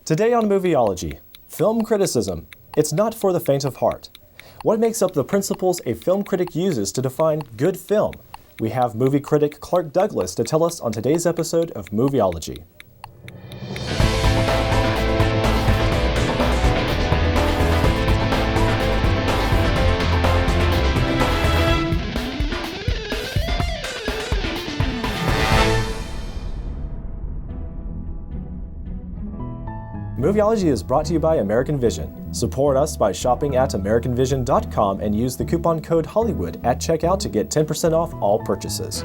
Today on Movieology, film criticism. It's not for the faint of heart. What makes up the principles a film critic uses to define good film? We have movie critic Clark Douglas to tell us on today's episode of Movieology. Movieology is brought to you by American Vision. Support us by shopping at AmericanVision.com and use the coupon code Hollywood at checkout to get 10% off all purchases.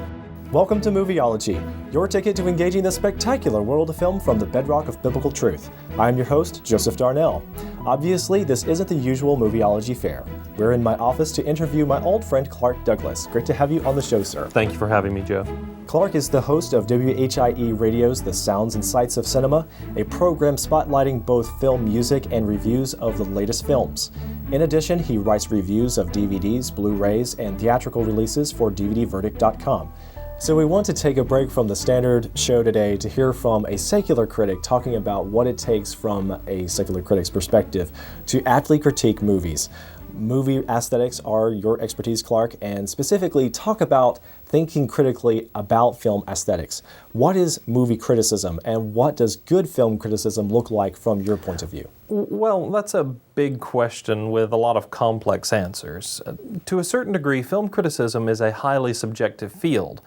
Welcome to Movieology, your ticket to engaging the spectacular world of film from the bedrock of biblical truth. I'm your host, Joseph Darnell. Obviously, this isn't the usual Movieology fare. We're in my office to interview my old friend Clark Douglas. Great to have you on the show, sir. Thank you for having me, Joe. Clark is the host of WHIE Radio's The Sounds and Sights of Cinema, a program spotlighting both film music and reviews of the latest films. In addition, he writes reviews of DVDs, Blu-rays, and theatrical releases for DVDverdict.com. So we want to take a break from the standard show today to hear from a secular critic talking about what it takes from a secular critic's perspective to aptly critique movies. Movie aesthetics are your expertise, Clark, and specifically talk about thinking critically about film aesthetics. What is movie criticism, and what does good film criticism look like from your point of view? Well, that's a big question with a lot of complex answers. To a certain degree, film criticism is a highly subjective field.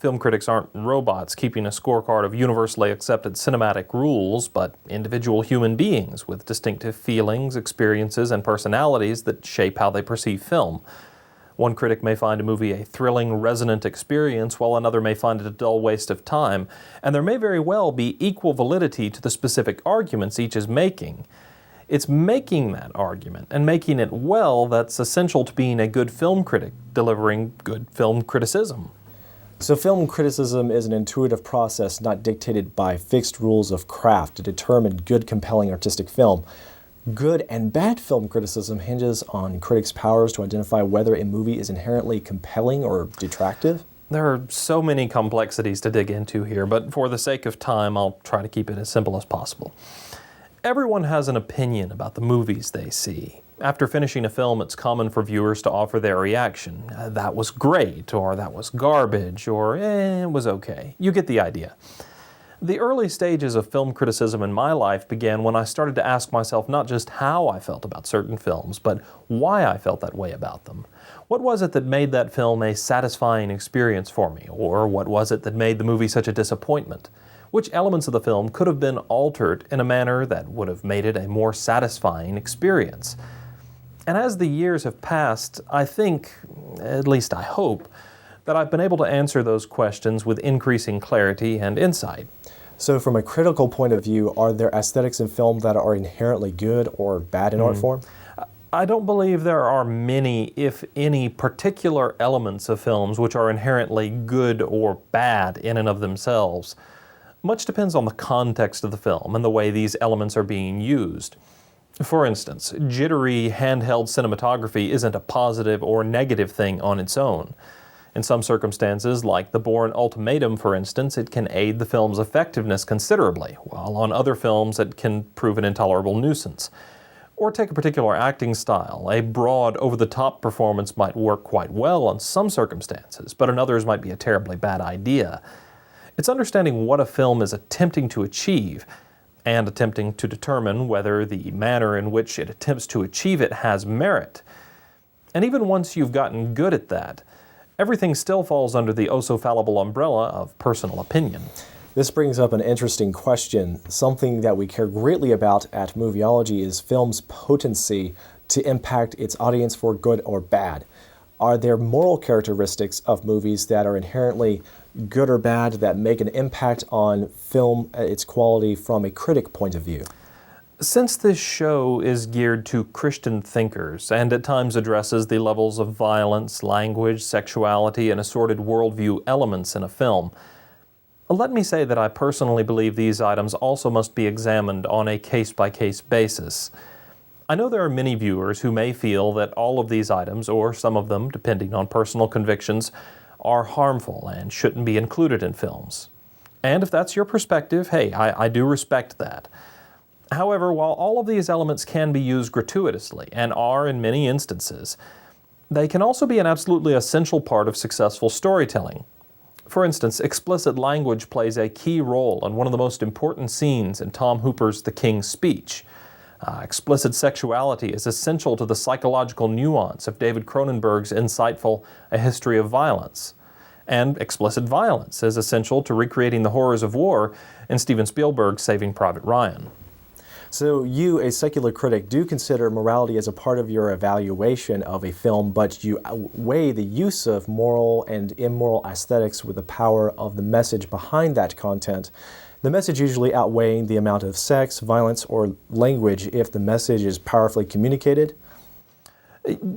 Film critics aren't robots keeping a scorecard of universally accepted cinematic rules, but individual human beings with distinctive feelings, experiences, and personalities that shape how they perceive film. One critic may find a movie a thrilling, resonant experience, while another may find it a dull waste of time, and there may very well be equal validity to the specific arguments each is making. It's making that argument, and making it well, that's essential to being a good film critic, delivering good film criticism. So film criticism is an intuitive process not dictated by fixed rules of craft to determine good, compelling artistic film. Good and bad film criticism hinges on critics' powers to identify whether a movie is inherently compelling or detractive. There are so many complexities to dig into here, but for the sake of time, I'll try to keep it as simple as possible. Everyone has an opinion about the movies they see. After finishing a film, it's common for viewers to offer their reaction. That was great, or that was garbage, or it was okay. You get the idea. The early stages of film criticism in my life began when I started to ask myself not just how I felt about certain films, but why I felt that way about them. What was it that made that film a satisfying experience for me, or what was it that made the movie such a disappointment? Which elements of the film could have been altered in a manner that would have made it a more satisfying experience? And as the years have passed, I think, at least I hope, that I've been able to answer those questions with increasing clarity and insight. So from a critical point of view, are there aesthetics in film that are inherently good or bad in art form? I don't believe there are many, if any, particular elements of films which are inherently good or bad in and of themselves. Much depends on the context of the film and the way these elements are being used. For instance, jittery handheld cinematography isn't a positive or negative thing on its own. In some circumstances, like The Bourne Ultimatum, for instance, it can aid the film's effectiveness considerably, while on other films it can prove an intolerable nuisance. Or take a particular acting style. A broad, over-the-top performance might work quite well in some circumstances, but in others might be a terribly bad idea. It's understanding what a film is attempting to achieve, and attempting to determine whether the manner in which it attempts to achieve it has merit. And even once you've gotten good at that, everything still falls under the oh-so-fallible umbrella of personal opinion. This brings up an interesting question. Something that we care greatly about at Movieology is film's potency to impact its audience for good or bad. Are there moral characteristics of movies that are inherently good or bad that make an impact on film, its quality from a critic point of view? Since this show is geared to Christian thinkers and at times addresses the levels of violence, language, sexuality, and assorted worldview elements in a film, let me say that I personally believe these items also must be examined on a case-by-case basis. I know there are many viewers who may feel that all of these items, or some of them, depending on personal convictions, are harmful and shouldn't be included in films. And if that's your perspective, hey, I do respect that. However, while all of these elements can be used gratuitously, and are in many instances, they can also be an absolutely essential part of successful storytelling. For instance, explicit language plays a key role in one of the most important scenes in Tom Hooper's The King's Speech. Explicit sexuality is essential to the psychological nuance of David Cronenberg's insightful A History of Violence. And explicit violence is essential to recreating the horrors of war in Steven Spielberg's Saving Private Ryan. So you, a secular critic, do consider morality as a part of your evaluation of a film, but you weigh the use of moral and immoral aesthetics with the power of the message behind that content. The message usually outweighing the amount of sex, violence, or language if the message is powerfully communicated?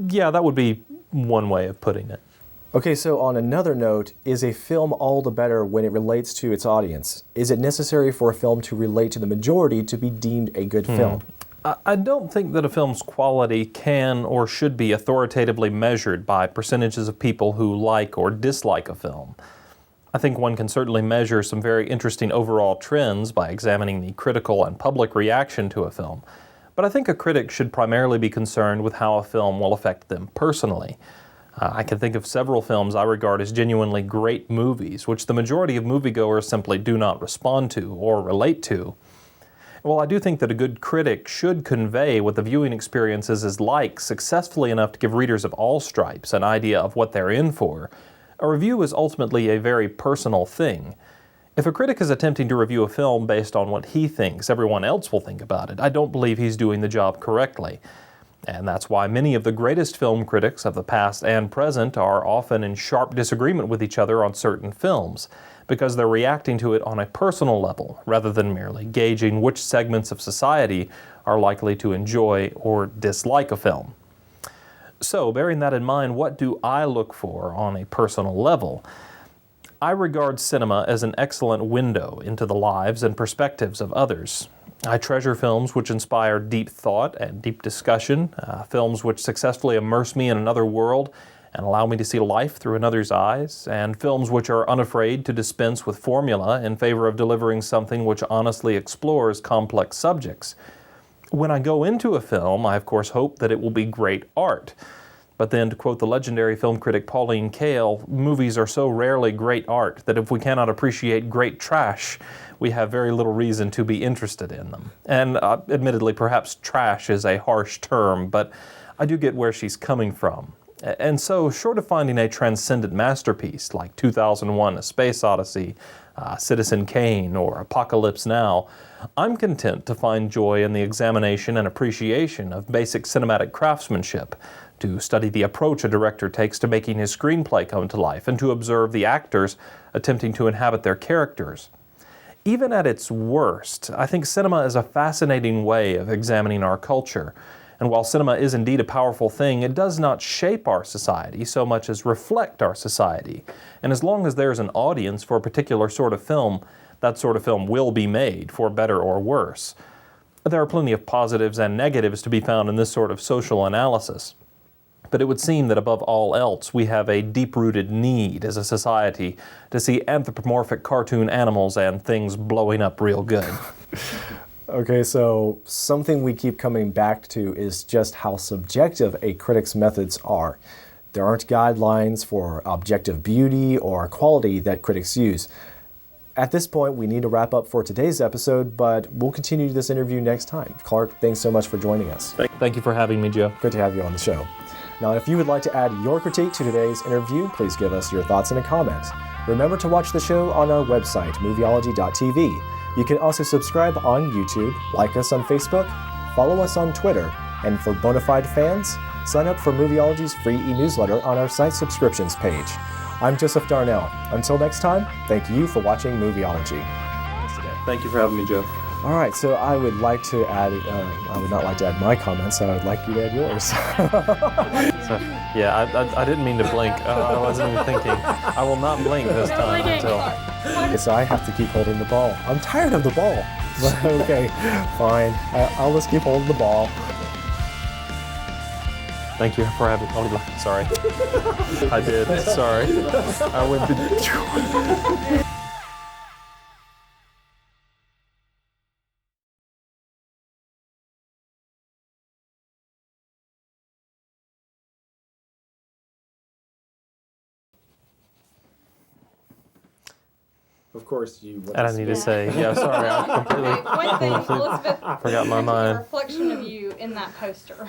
Yeah, that would be one way of putting it. Okay, so on another note, is a film all the better when it relates to its audience? Is it necessary for a film to relate to the majority to be deemed a good film? I don't think that a film's quality can or should be authoritatively measured by percentages of people who like or dislike a film. I think one can certainly measure some very interesting overall trends by examining the critical and public reaction to a film, but I think a critic should primarily be concerned with how a film will affect them personally. I can think of several films I regard as genuinely great movies, which the majority of moviegoers simply do not respond to or relate to. While I do think that a good critic should convey what the viewing experience is like successfully enough to give readers of all stripes an idea of what they're in for, a review is ultimately a very personal thing. If a critic is attempting to review a film based on what he thinks everyone else will think about it, I don't believe he's doing the job correctly. And that's why many of the greatest film critics of the past and present are often in sharp disagreement with each other on certain films, because they're reacting to it on a personal level, rather than merely gauging which segments of society are likely to enjoy or dislike a film. So, bearing that in mind, what do I look for on a personal level? I regard cinema as an excellent window into the lives and perspectives of others. I treasure films which inspire deep thought and deep discussion, films which successfully immerse me in another world and allow me to see life through another's eyes, and films which are unafraid to dispense with formula in favor of delivering something which honestly explores complex subjects. When I go into a film, I of course hope that it will be great art. But then, to quote the legendary film critic Pauline Kael, movies are so rarely great art that if we cannot appreciate great trash, we have very little reason to be interested in them. And admittedly, perhaps trash is a harsh term, but I do get where she's coming from. And so, short of finding a transcendent masterpiece like 2001: A Space Odyssey, Citizen Kane, or Apocalypse Now, I'm content to find joy in the examination and appreciation of basic cinematic craftsmanship, to study the approach a director takes to making his screenplay come to life, and to observe the actors attempting to inhabit their characters. Even at its worst, I think cinema is a fascinating way of examining our culture. And while cinema is indeed a powerful thing, it does not shape our society so much as reflect our society. And as long as there's an audience for a particular sort of film, that sort of film will be made, for better or worse. There are plenty of positives and negatives to be found in this sort of social analysis. But it would seem that above all else, we have a deep-rooted need as a society to see anthropomorphic cartoon animals and things blowing up real good. Okay, so something we keep coming back to is just how subjective a critic's methods are. There aren't guidelines for objective beauty or quality that critics use. At this point, we need to wrap up for today's episode, but we'll continue this interview next time. Clark, thanks so much for joining us. Thank you for having me, Joe. Good to have you on the show. Now, if you would like to add your critique to today's interview, please give us your thoughts in a comment. Remember to watch the show on our website, movieology.tv. You can also subscribe on YouTube, like us on Facebook, follow us on Twitter, and for bona fide fans, sign up for Movieology's free e-newsletter on our site subscriptions page. I'm Joseph Darnell. Until next time, thank you for watching Movieology. Thank you for having me, Joe. All right, so I would like to add, I would not like to add my comments, so I would like you to add yours. I didn't mean to blink. I wasn't even thinking. I will not blink this time until... Okay, so I have to keep holding the ball. I'm tired of the ball. Okay, fine. I'll just keep holding the ball. Thank you for having me. Sorry. I did. Sorry. I went to... Of course, you. And I need to say, yeah, sorry, I completely One thing, Elizabeth, forgot my a mind. reflection of you in that poster.